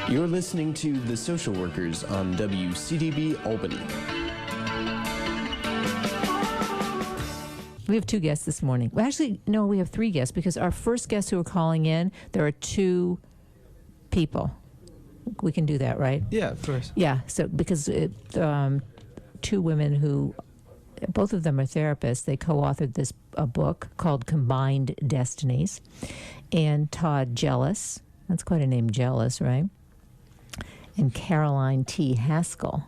You're listening to The Social Workers on WCDB Albany. We have two guests this morning. Well, actually, no, we have three guests because our first guests who are calling in, there are two people. We can do that, right? Yeah, of course. Yeah, so because two women who, both of them are therapists, they co-authored a book called Combined Destinies. And Todd Jealous, that's quite a name, Jealous, right? And Caroline T. Haskell.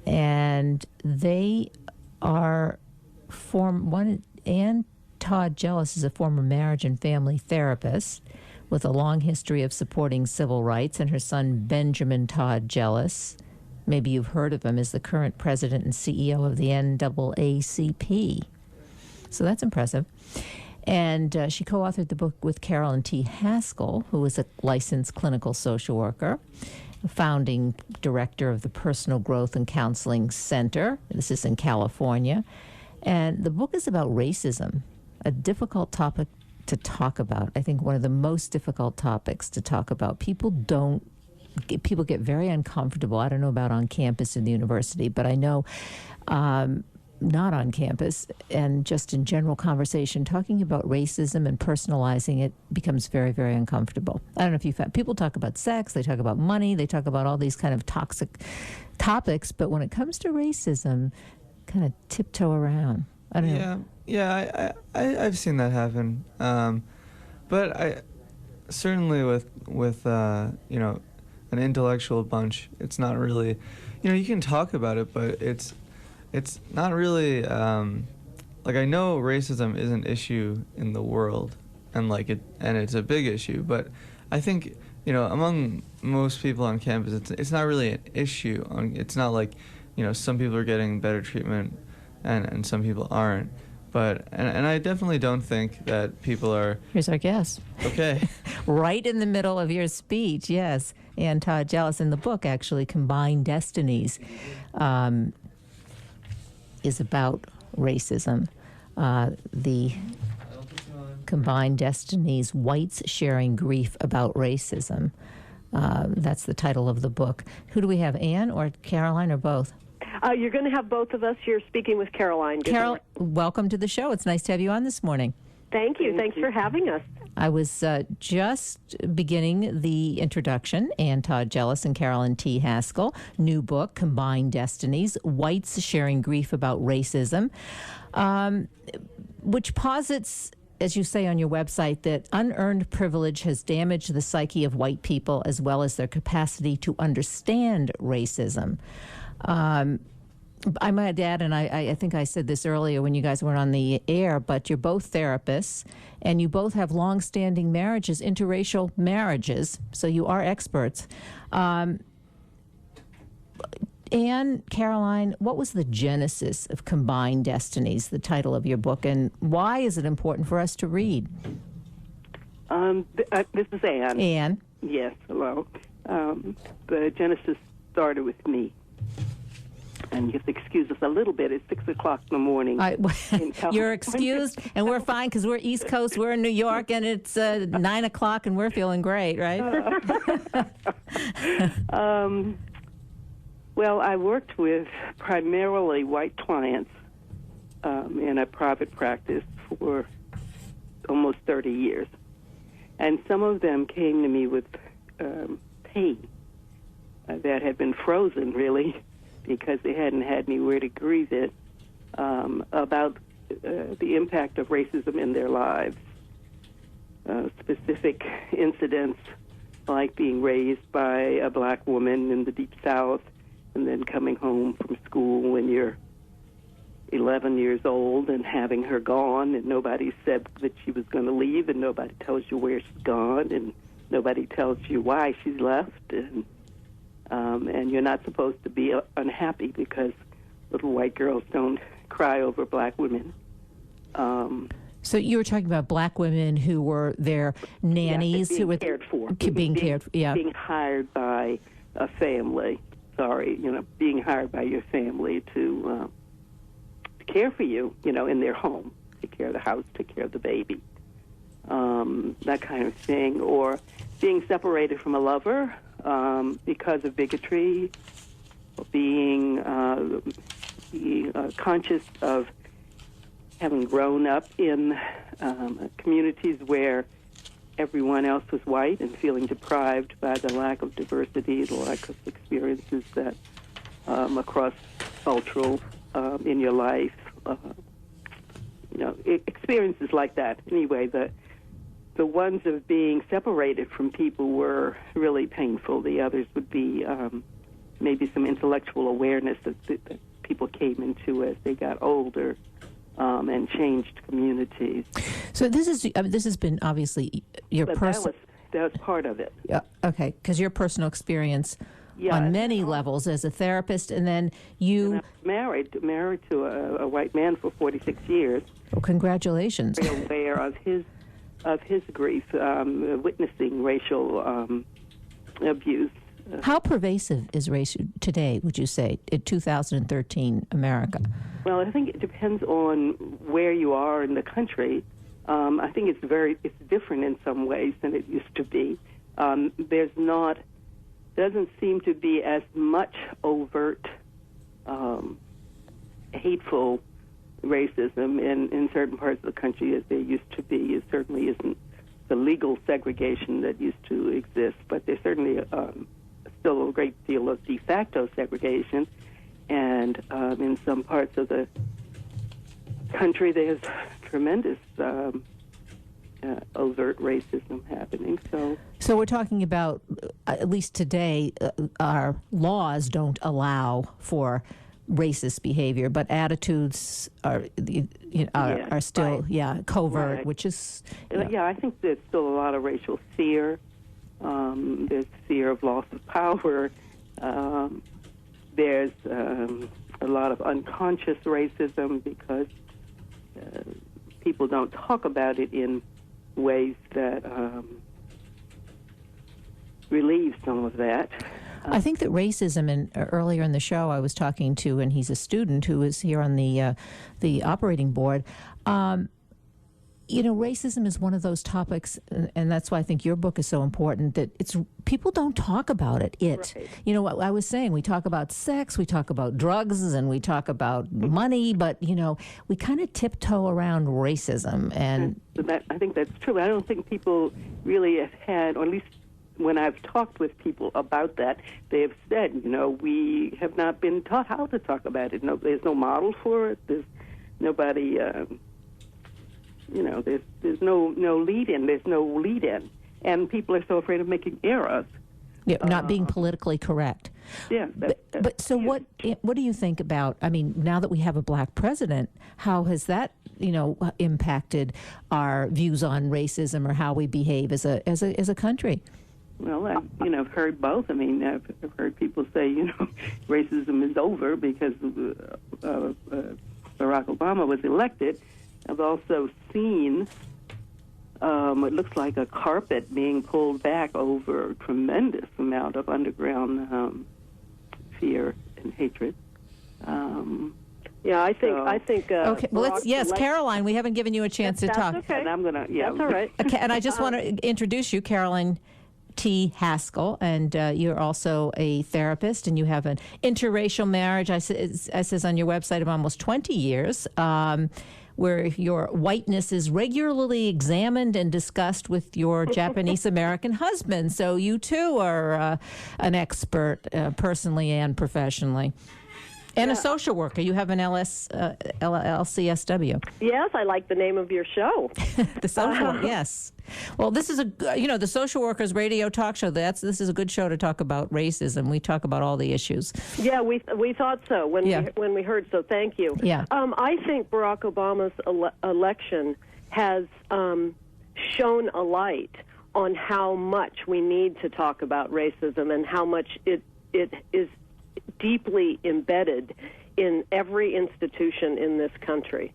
And they are and Todd Jealous is a former marriage and family therapist with a long history of supporting civil rights, and her son Benjamin Todd Jealous, maybe you've heard of him, is the current president and CEO of the NAACP. So that's impressive. And she co-authored the book with Caroline T. Haskell, who is a licensed clinical social worker, founding director of the Personal Growth and Counseling Center. This is in California. And the book is about racism, a difficult topic to talk about. I think one of the most difficult topics to talk about. People get very uncomfortable. I don't know about on campus in the university, but I know not on campus and just in general conversation, talking about racism and personalizing it becomes very, very uncomfortable. I don't know if you've had people talk about sex, they talk about money, they talk about all these kind of toxic topics, but when it comes to racism, kind of tiptoe around. I don't know. Yeah, I've seen that happen. But I certainly with an intellectual bunch, it's not really, you can talk about it, but it's not really like, I know racism is an issue in the world, and it's a big issue, but I think among most people on campus, it's not really an issue. It's not like some people are getting better treatment and some people aren't. But and I definitely don't think that people are. Here's our guest. Okay. Right in the middle of your speech, yes. And Todd Jealous in the book, actually, Combined Destinies, is about racism. The Combined Destinies, Whites Sharing Grief About Racism. That's the title of the book. Who do we have, Ann or Caroline or both? You're going to have both of us. You're speaking with Caroline. Carol, welcome to the show. It's nice to have you on this morning. Thank you. Thanks for having us. I was just beginning the introduction, and Todd Jealous and Caroline T. Haskell, new book, Combined Destinies, Whites Sharing Grief About Racism, which posits, as you say on your website, that unearned privilege has damaged the psyche of white people as well as their capacity to understand racism. I might add, and I think I said this earlier when you guys weren't on the air, but you're both therapists, and you both have long-standing marriages, interracial marriages, so you are experts. Anne, Caroline, what was the genesis of Combined Destinies, the title of your book, and why is it important for us to read? This is Anne. Anne. Yes, hello. The genesis started with me. And you have to excuse us a little bit. It's 6 o'clock in the morning. You're excused, and we're fine because we're East Coast. We're in New York, and it's 9 o'clock, and we're feeling great, right? Well, I worked with primarily white clients in a private practice for almost 30 years. And some of them came to me with pain that had been frozen, really, because they hadn't had anywhere to grieve it, about the impact of racism in their lives. Specific incidents like being raised by a black woman in the Deep South and then coming home from school when you're 11 years old and having her gone, and nobody said that she was going to leave, and nobody tells you where she's gone, and nobody tells you why she's left, and you're not supposed to be unhappy because little white girls don't cry over black women. So you were talking about black women who were their nannies, being who were cared for, being cared for, yeah, being hired by a family. Being hired by your family to care for you, in their home, take care of the house, take care of the baby, that kind of thing, or being separated from a lover, because of bigotry, being conscious of having grown up in communities where everyone else was white and feeling deprived by the lack of diversity, the lack of experiences that across cultural in your life, experiences like that. Anyway, the ones of being separated from people were really painful. The others would be maybe some intellectual awareness that people came into as they got older and changed communities. So this has been obviously your personal. That was part of it. Yeah. Okay, because your personal experience on many levels as a therapist, and then you and I was married to a white man for 46 years. Oh, congratulations! Very aware of his grief, witnessing racial abuse. How pervasive is race today, would you say, in 2013 America? Well, I think it depends on where you are in the country. I think it's different in some ways than it used to be. Doesn't seem to be as much overt, hateful racism in certain parts of the country as there used to be. It certainly isn't the legal segregation that used to exist, but there's certainly still a great deal of de facto segregation, and in some parts of the country there's tremendous overt racism happening. So we're talking about, at least today, our laws don't allow for racist behavior, but attitudes are still covert, right. Which is I think there's still a lot of racial fear. There's fear of loss of power. There's a lot of unconscious racism because people don't talk about it in ways that relieve some of that. I think that racism, and earlier in the show I was talking to, and he's a student who is here on the operating board. Racism is one of those topics, and that's why I think your book is so important, that people don't talk about it. Right. I was saying, we talk about sex, we talk about drugs, and we talk about money, but, we kind of tiptoe around racism. And I think that's true. I don't think people really have had, or at least when I've talked with people about that, they have said, we have not been taught how to talk about it. No, there's no model for it. There's nobody... there's no lead-in. There's no lead-in. And people are so afraid of making errors. Yeah, not being politically correct. Yeah. But so what do you think about, now that we have a black president, how has that, impacted our views on racism or how we behave as a country? Well, I've heard both. I've heard people say, racism is over because Barack Obama was elected. I've also seen what looks like a carpet being pulled back over a tremendous amount of underground fear and hatred. I think. Okay. Well, Caroline. We haven't given you a chance to talk. Okay. And I'm gonna. That's all right. Okay, and I just want to introduce you, Caroline T. Haskell, and you're also a therapist, and you have an interracial marriage. I says on your website of almost 20 years. Where your whiteness is regularly examined and discussed with your Japanese-American husband. So you, too, are an expert personally and professionally. And a social worker. You have an LCSW. Yes, I like the name of your show. The social, yes. Well, this is the Social Workers Radio Talk Show. This is a good show to talk about racism. We talk about all the issues. Yeah, we thought so when we heard. So thank you. Yeah. I think Barack Obama's election has shown a light on how much we need to talk about racism and how much it is deeply embedded in every institution in this country.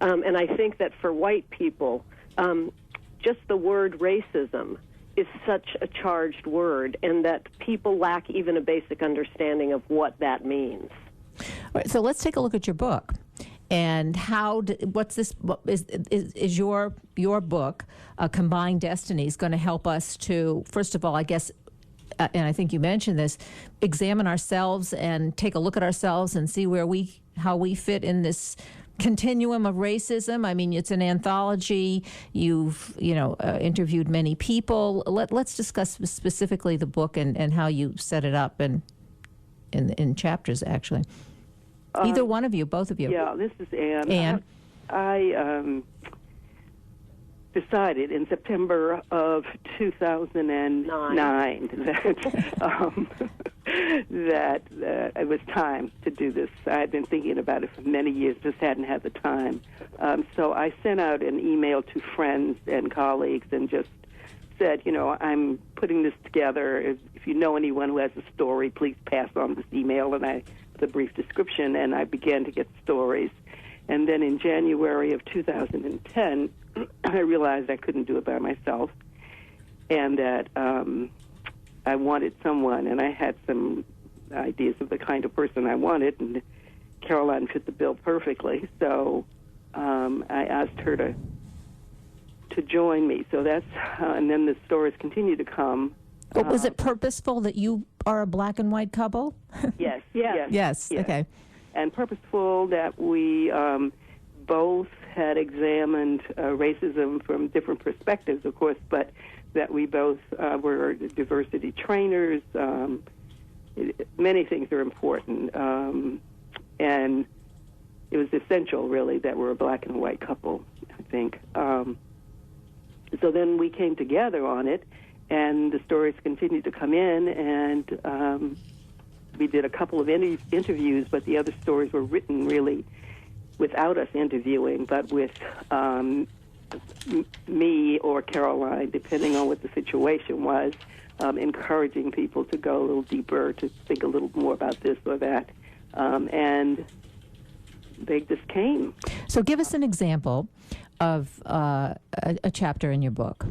And I think that for white people, just the word racism is such a charged word, and that people lack even a basic understanding of what that means. All right, so let's take a look at your book. And is your book, Combined Destinies, going to help us to, first of all, I guess, and I think you mentioned this, examine ourselves and take a look at ourselves and see how we fit in this continuum of racism. I mean, it's an anthology. You've interviewed many people. Let's discuss specifically the book and how you set it up and in chapters, actually. Either one of you, both of you. Yeah, this is Anne. Anne. I decided in September of 2009 that it was time to do this. I had been thinking about it for many years, just hadn't had the time. So I sent out an email to friends and colleagues and just said, I'm putting this together. If you know anyone who has a story, please pass on this email. And the brief description, and I began to get stories. And then in January of 2010, I realized I couldn't do it by myself, and that I wanted someone, and I had some ideas of the kind of person I wanted, and Caroline fit the bill perfectly. So I asked her to join me. So that's and then the stories continue to come. But was it purposeful that you are a black and white couple? Yes. Yes. Okay. And purposeful that we both had examined racism from different perspectives, of course, but that we both were diversity trainers. Many things are important. And it was essential, really, that we're a black and white couple, I think. So then we came together on it, and the stories continued to come in, and we did a couple of interviews, but the other stories were written really without us interviewing, but with me or Caroline, depending on what the situation was, encouraging people to go a little deeper, to think a little more about this or that. And they just came. So give us an example of a chapter in your book.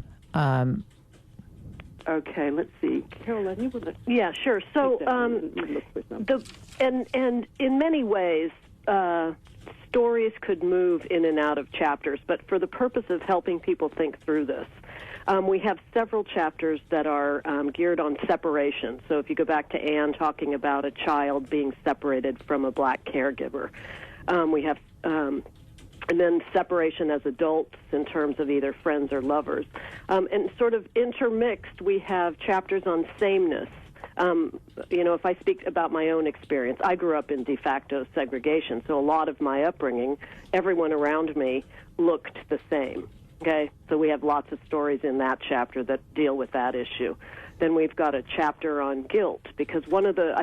Okay, let's see. Caroline, you want to... Yeah, sure. So, and in many ways, stories could move in and out of chapters, but for the purpose of helping people think through this, we have several chapters that are geared on separation. So if you go back to Anne talking about a child being separated from a black caregiver, we have... and then separation as adults in terms of either friends or lovers. And sort of intermixed, we have chapters on sameness. If I speak about my own experience, I grew up in de facto segregation, so a lot of my upbringing, everyone around me looked the same. Okay, so we have lots of stories in that chapter that deal with that issue. Then we've got a chapter on guilt, because one of the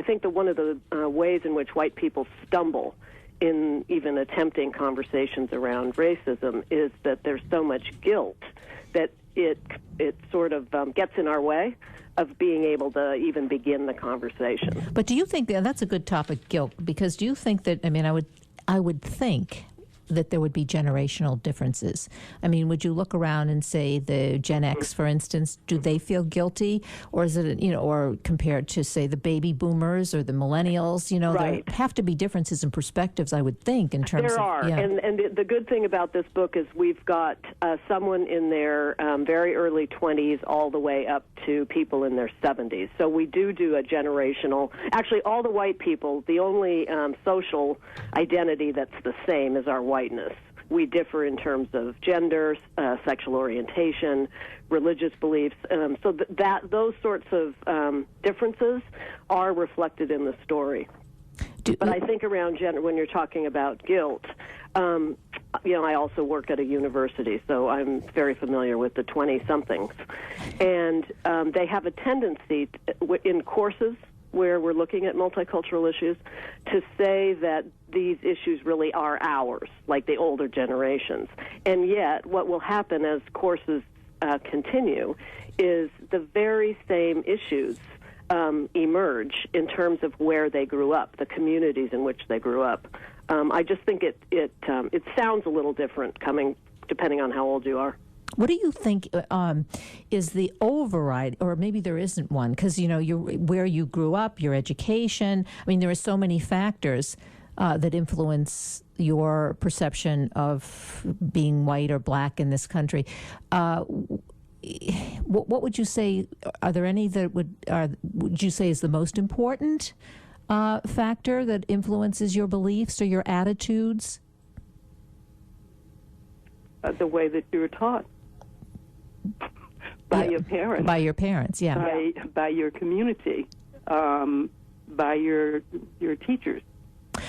ways in which white people stumble in even attempting conversations around racism is that there's so much guilt that it sort of gets in our way of being able to even begin the conversation. But do you think that's a good topic, guilt? Because do you think that, I would think that there would be generational differences. I mean, would you look around and say the Gen X, for instance, do they feel guilty? Or is it, or compared to, say, the baby boomers or the millennials, right. There have to be differences in perspectives, I would think, in terms of... There are. Yeah. And the good thing about this book is we've got someone in their very early 20s all the way up to people in their 70s. So we do a generational... Actually, all the white people, the only social identity that's the same is our whiteness. We differ in terms of gender, sexual orientation, religious beliefs. So those sorts of differences are reflected in the story. But I think around gender, when you're talking about guilt, I also work at a university, so I'm very familiar with the 20-somethings. And they have a tendency in courses where we're looking at multicultural issues to say that these issues really are ours, like the older generations. And yet, what will happen as courses continue is the very same issues emerge in terms of where they grew up, the communities in which they grew up. I just think it sounds a little different depending on how old you are. What do you think is the override, or maybe there isn't one, because, where you grew up, your education, there are so many factors that influence your perception of being white or black in this country. what would you say? Are there any that would you say is the most important factor that influences your beliefs or your attitudes? The way that you're taught by your parents. By your parents, yeah. By your community, by your teachers.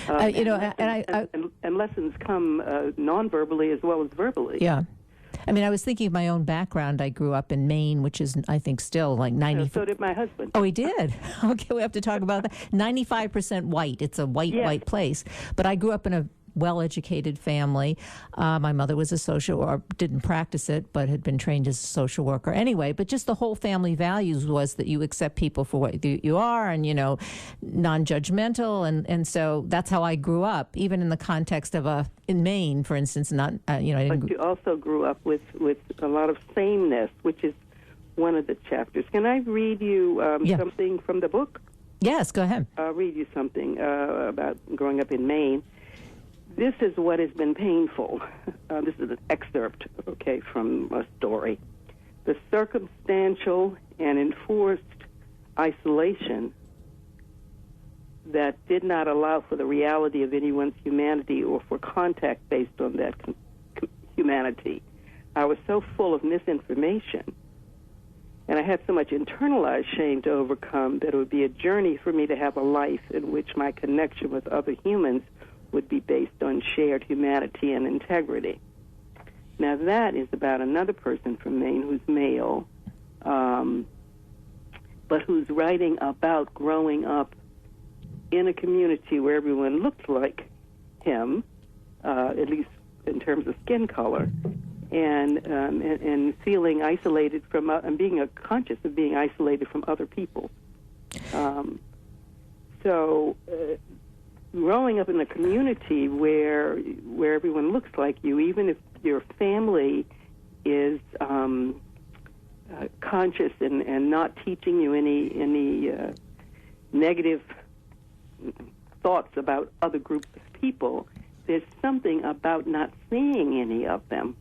And lessons come non-verbally as well as verbally. Yeah. I mean, I was thinking of my own background. I grew up in Maine, which is, I think, still like 90. So did my husband. Oh, he did? Okay, we have to talk about that. 95% white. It's a white place. But I grew up in a well-educated family. My mother was a social, or didn't practice it, but had been trained as a social worker anyway. But just the whole family values was that you accept people for what you are, and non-judgmental, and so that's how I grew up. Even in the context of in Maine, for instance, not I didn't. But you also grew up with a lot of sameness, which is one of the chapters. Can I read you something from the book? Yes, go ahead. I'll read you something about growing up in Maine. This is what has been painful. This is an excerpt, from a story. The circumstantial and enforced isolation that did not allow for the reality of anyone's humanity or for contact based on that humanity. I was so full of misinformation, and I had so much internalized shame to overcome that it would be a journey for me to have a life in which my connection with other humans would be based on shared humanity and integrity. Now that is about another person from Maine who's male, but who's writing about growing up in a community where everyone looked like him, at least in terms of skin color, and feeling isolated from and being conscious of being isolated from other people. Growing up in a community where everyone looks like you, even if your family is conscious and not teaching you any negative thoughts about other groups of people, there's something about not seeing any of them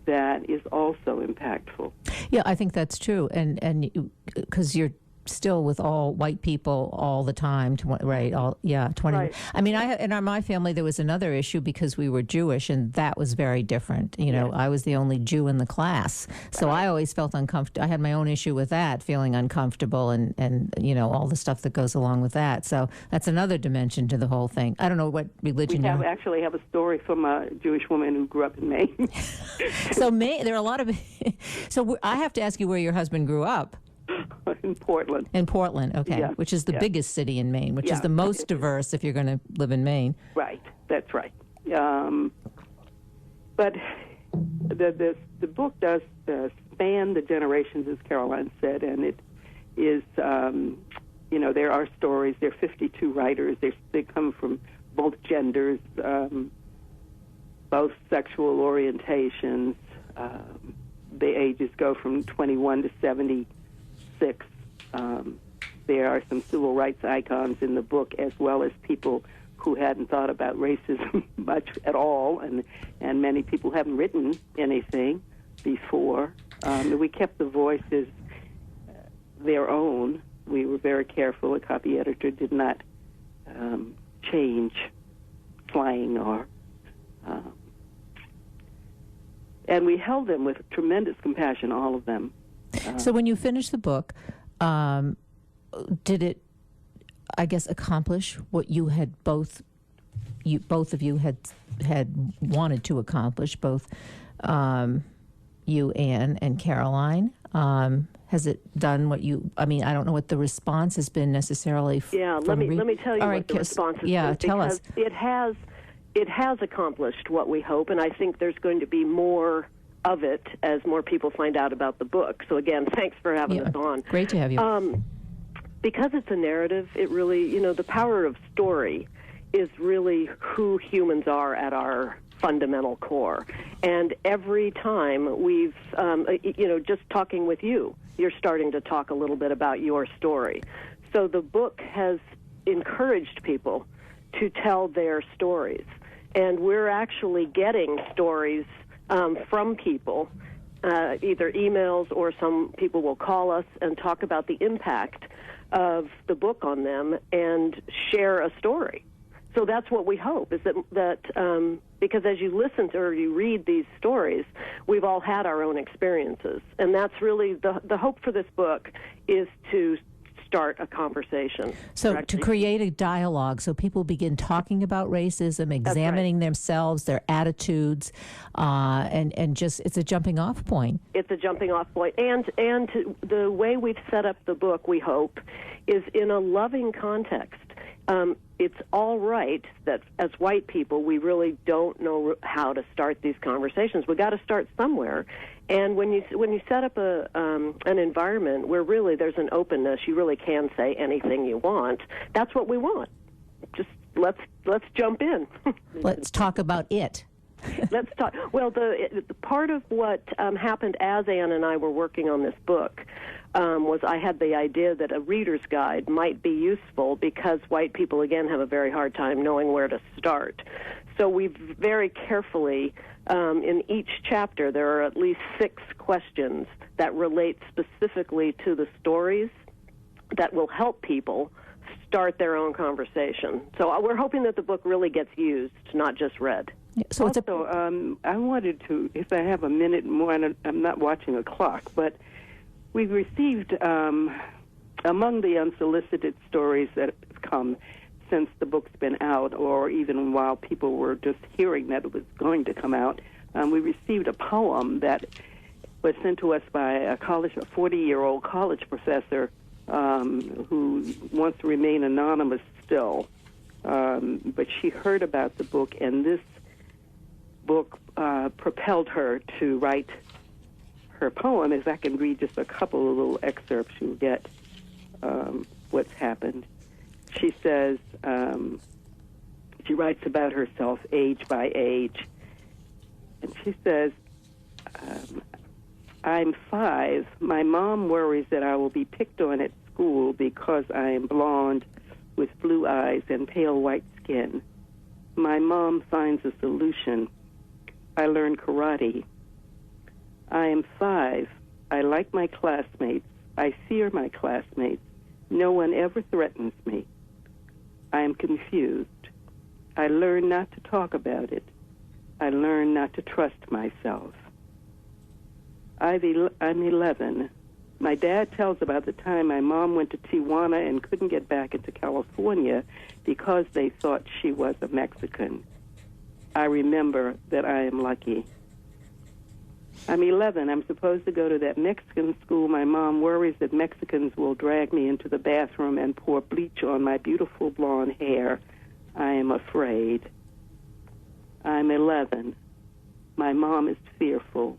that is also impactful. Yeah, I think that's true, and because you're still with all white people all the time, 20. Right. I mean, in my family there was another issue because we were Jewish, and that was very different. I was the only Jew in the class, so I always felt uncomfortable. I had my own issue with that, feeling uncomfortable, and all the stuff that goes along with that. So that's another dimension to the whole thing. I don't know what religion. We actually have a story from a Jewish woman who grew up in Maine. So there are a lot of. So I have to ask you where your husband grew up. In Portland. In Portland, okay, yeah. Which is the biggest city in Maine, which is the most diverse if you're going to live in Maine. Right, that's right. But the book does span the generations, as Caroline said, and it is, there are stories. There are 52 writers. They come from both genders, both sexual orientations. The ages go from 21 to 76. There are some civil rights icons in the book, as well as people who hadn't thought about racism much at all, and many people haven't written anything before. We kept the voices their own. We were very careful. A copy editor did not change slang or... and we held them with tremendous compassion, all of them. So when you finished the book, did it, I guess, accomplish what you had both of you had wanted to accomplish, both you, Anne, and Caroline? Has it done what you? I mean, I don't know what the response has been necessarily. Let me tell you what the response has been. Yeah, tell us. It has accomplished what we hope, and I think there's going to be more of it as more people find out about the book. So again, thanks for having us on. Great to have you. Because it's a narrative, it really, the power of story is really who humans are at our fundamental core. And every time we've, just talking with you, you're starting to talk a little bit about your story. So the book has encouraged people to tell their stories. And we're actually getting stories from people either emails or some people will call us and talk about the impact of the book on them and share a story. So that's what we hope, is that because as you listen to or you read these stories, we've all had our own experiences. And that's really the hope for this book, is to start a conversation. So to create a dialogue, so people begin talking about racism, examining themselves, their attitudes, and just, it's a jumping off point. It's a jumping off point. And the way we've set up the book, we hope, is in a loving context. It's all right that as white people, we really don't know how to start these conversations. We've got to start somewhere. And when you set up an environment where really there's an openness, you really can say anything you want. That's what we want. Just let's jump in. Let's talk about it. Let's talk. Well, the part of what happened as Ann and I were working on this book was I had the idea that a reader's guide might be useful, because white people, again, have a very hard time knowing where to start. So we've very carefully, in each chapter, there are at least 6 questions that relate specifically to the stories that will help people start their own conversation. So we're hoping that the book really gets used, not just read. So also, I wanted to, if I have a minute more, and I'm not watching a clock, but we've received, among the unsolicited stories that have come since the book's been out, or even while people were just hearing that it was going to come out, we received a poem that was sent to us by a 40-year-old college professor who wants to remain anonymous still. But she heard about the book, and this book propelled her to write her poem. If I can read just a couple of little excerpts, you'll get what's happened. She says, she writes about herself age by age, and she says, I'm 5. My mom worries that I will be picked on at school because I am blonde with blue eyes and pale white skin. My mom finds a solution. I learn karate. I am 5. I like my classmates. I fear my classmates. No one ever threatens me. I am confused. I learn not to talk about it. I learn not to trust myself. I'm 11. My dad tells about the time my mom went to Tijuana and couldn't get back into California because they thought she was a Mexican. I remember that I am lucky. I'm 11. I'm supposed to go to that Mexican school. My mom worries that Mexicans will drag me into the bathroom and pour bleach on my beautiful blonde hair. I am afraid. I'm 11. My mom is fearful.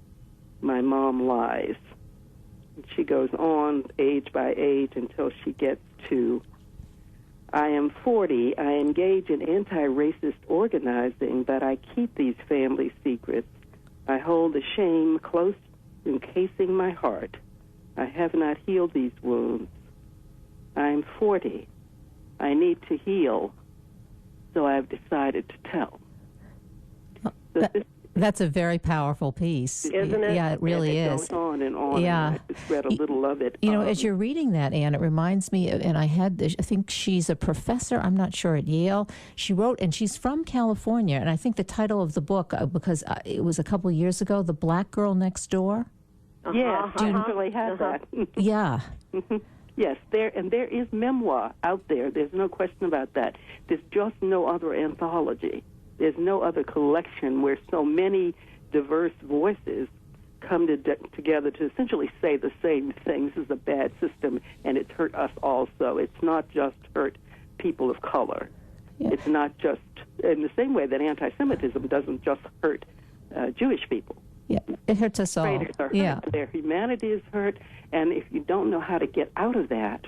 My mom lies. And she goes on age by age until she gets to, I am 40. I engage in anti-racist organizing, but I keep these family secrets. I hold the shame close encasing my heart. I have not healed these wounds. I am 40. I need to heal, so I've decided to tell. That's a very powerful piece. Isn't it? Yeah, it really is. It goes on and on. Yeah. And I just read a little of it. You know, as you're reading that, Anne, it reminds me, and I think she's a professor, I'm not sure, at Yale. She wrote, and she's from California, and I think the title of the book, because it was a couple of years ago, The Black Girl Next Door. Yes, I actually have that. Yeah. Yes, there is memoir out there. There's no question about that. There's just no other anthology. There's no other collection where so many diverse voices come together to essentially say the same thing. This is a bad system, and it's hurt us also. It's not just hurt people of color. Yeah. It's not just in the same way that anti-Semitism doesn't just hurt Jewish people. Yeah, it hurts us all. Raiders are hurt. Yeah. Their humanity is hurt, and if you don't know how to get out of that,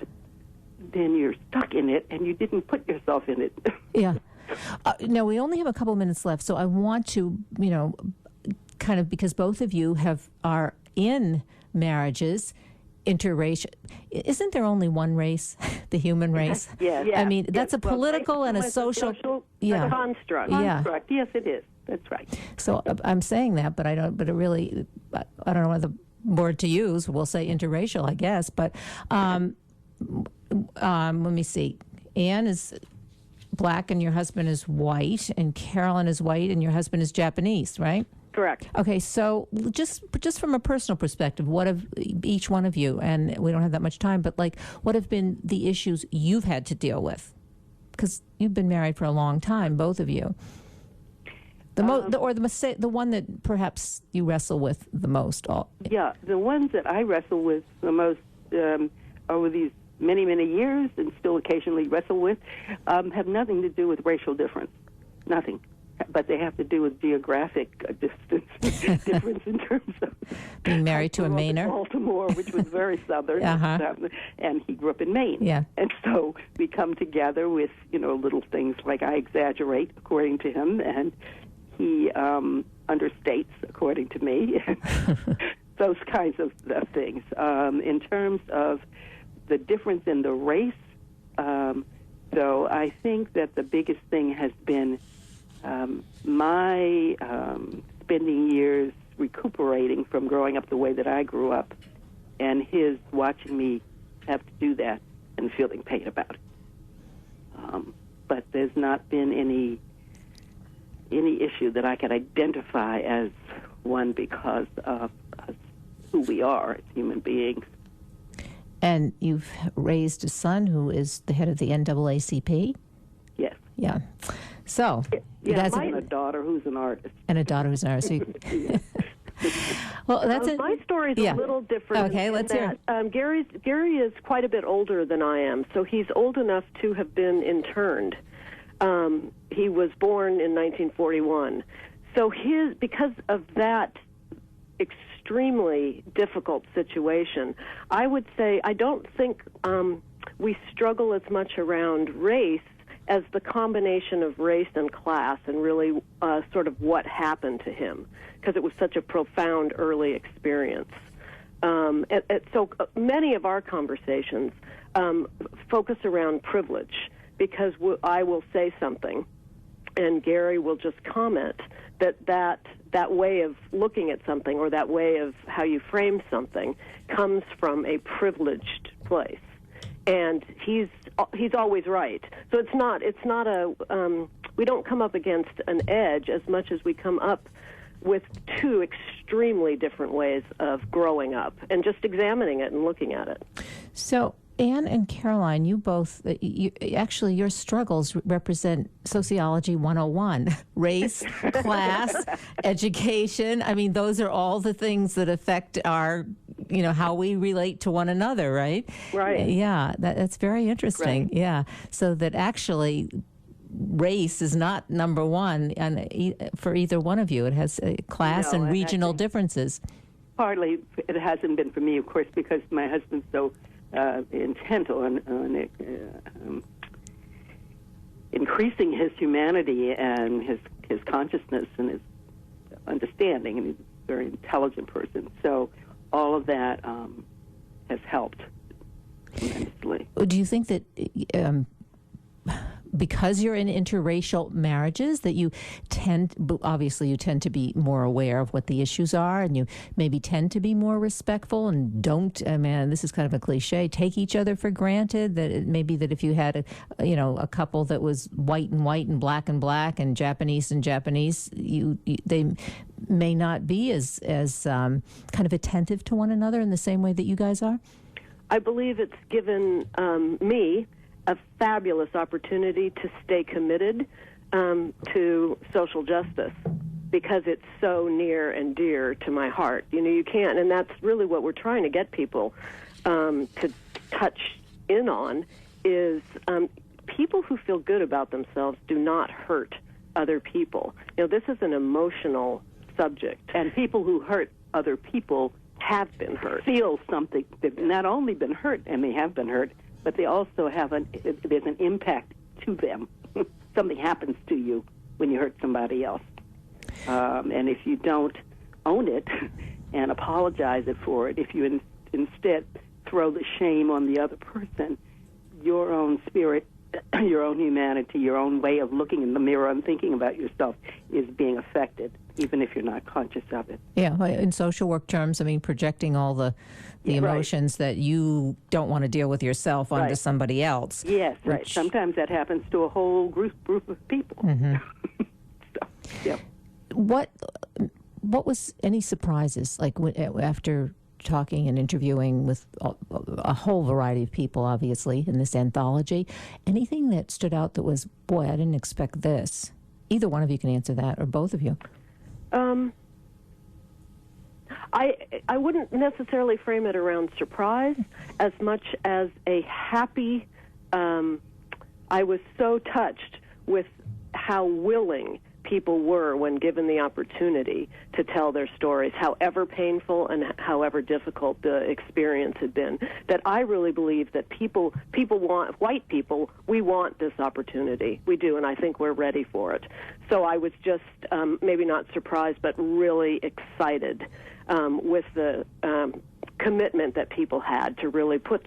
then you're stuck in it, and you didn't put yourself in it. Yeah. Now, we only have a couple minutes left, so I want to, kind of, because both of you are in marriages, interracial. Isn't there only one race, the human race? Yes. I mean, that's a political and a social construct. Yeah. Construct. Yes, it is. That's right. So I'm saying that, but I don't. But it really, I don't know what the word to use. We'll say interracial, I guess. But let me see. Anne is black and your husband is white, and Carolyn is white and your husband is Japanese, right? Correct. Okay, so just from a personal perspective, what have each one of you, and we don't have that much time, but like, what have been the issues you've had to deal with? Because you've been married for a long time, both of you. The one that perhaps you wrestle with the most. Yeah, the ones that I wrestle with the most over these many, many years, and still occasionally wrestle with, have nothing to do with racial difference. Nothing. But they have to do with geographic distance difference in terms of being married to a Mainer. Baltimore, which was very southern, and he grew up in Maine. Yeah. And so we come together with, little things like I exaggerate according to him, and he understates according to me. Those kinds of things. In terms of the difference in the race, though, I think that the biggest thing has been my spending years recuperating from growing up the way that I grew up, and his watching me have to do that and feeling pain about it. But there's not been any issue that I can identify as one because of who we are as human beings. And you've raised a son who is the head of the NAACP? Yes. Yeah. So, you guys and a daughter who's an artist. And a daughter who's an artist. Well, that's my story's a little different. Okay, let's hear it. Gary is quite a bit older than I am, so he's old enough to have been interned. He was born in 1941. So because of that extremely difficult situation, I would say I don't think we struggle as much around race as the combination of race and class, and really sort of what happened to him, because it was such a profound early experience. So many of our conversations focus around privilege, because I will say something, and Gary will just comment that way of looking at something, or that way of how you frame something, comes from a privileged place. And he's always right. So it's not we don't come up against an edge as much as we come up with two extremely different ways of growing up and just examining it and looking at it. So Anne and Caroline, you both, actually your struggles represent Sociology 101, race, class, education. I mean, those are all the things that affect our, how we relate to one another, right? Right. Yeah, that's very interesting. Right. Yeah, so that actually race is not number one for either one of you. It has class and regional differences. Partly it hasn't been for me, of course, because my husband's so intent on increasing his humanity and his consciousness and his understanding, and he's a very intelligent person. So all of that has helped tremendously. Do you think that because you're in interracial marriages that you tend to be more aware of what the issues are, and you maybe tend to be more respectful and don't, this is kind of a cliche, take each other for granted, that it may be that if you had a couple that was white and black and Japanese, they may not be as kind of attentive to one another in the same way that you guys are? I believe it's given me a fabulous opportunity to stay committed to social justice, because it's so near and dear to my heart. You can't, and that's really what we're trying to get people to touch in on, is people who feel good about themselves do not hurt other people. This is an emotional subject, and people who hurt other people have been hurt. Feel something. They've not only been hurt, and they have been hurt, but they also have there's an impact to them. Something happens to you when you hurt somebody else. And if you don't own it and apologize for it, if you instead throw the shame on the other person, your own spirit your own humanity, your own way of looking in the mirror and thinking about yourself is being affected, even if you're not conscious of it. Yeah, in social work terms, I mean, projecting all the emotions that you don't want to deal with yourself onto somebody else. Yes, right. Sometimes that happens to a whole group of people. Mm-hmm. So, yeah. What was any surprises, like after talking and interviewing with a whole variety of people, obviously, in this anthology, anything that stood out that was, boy, I didn't expect this? Either one of you can answer that, or both of you. I wouldn't necessarily frame it around surprise as much as a happy, I was so touched with how willing people were when given the opportunity to tell their stories, however painful and however difficult the experience had been. That I really believe that people want, white people, we want this opportunity. We do, and I think we're ready for it. So I was just maybe not surprised, but really excited with the commitment that people had to really put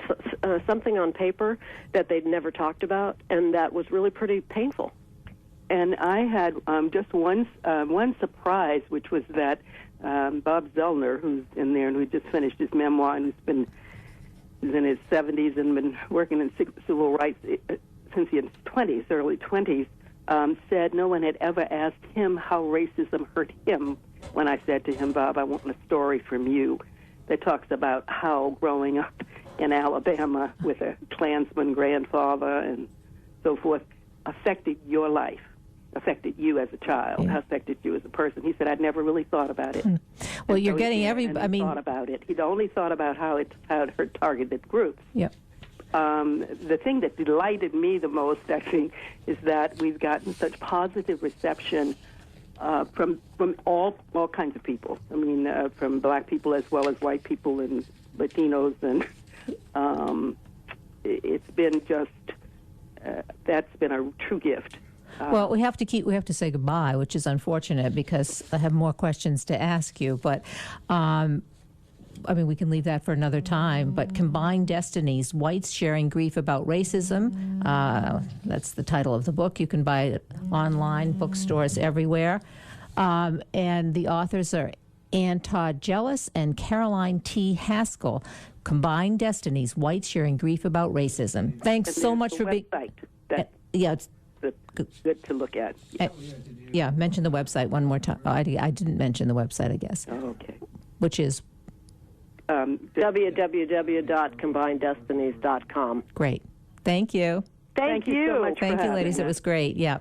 something on paper that they'd never talked about, and that was really pretty painful. And I had just one surprise, which was that Bob Zellner, who's in there and who just finished his memoir and he's in his 70s and been working in civil rights since his early 20s, said no one had ever asked him how racism hurt him when I said to him, Bob, I want a story from you that talks about how growing up in Alabama with a Klansman grandfather and so forth affected your life, affected you as a child, affected you as a person. He said, I'd never really thought about it. Well, you're getting thought about it. He'd only thought about how it hurt targeted groups. Yep. The thing that delighted me the most, I think, is that we've gotten such positive reception from all kinds of people. I mean, from black people as well as white people and Latinos, and it's been just that's been a true gift. Well, we have to say goodbye, which is unfortunate because I have more questions to ask you. But I mean, we can leave that for another time. But Combined Destinies: Whites Sharing Grief About Racism. That's the title of the book. You can buy it online, bookstores everywhere. And the authors are Todd Jealous and Caroline T. Haskell. Combined Destinies: Whites Sharing Grief About Racism. Thanks so much for being. It's good to look at. Yeah, mention the website one more time. I didn't mention the website, I guess. Oh, okay. Which is www.combineddestinies.com. Great. Thank you. Thank you so much. Thank you, ladies. It was great. Yeah.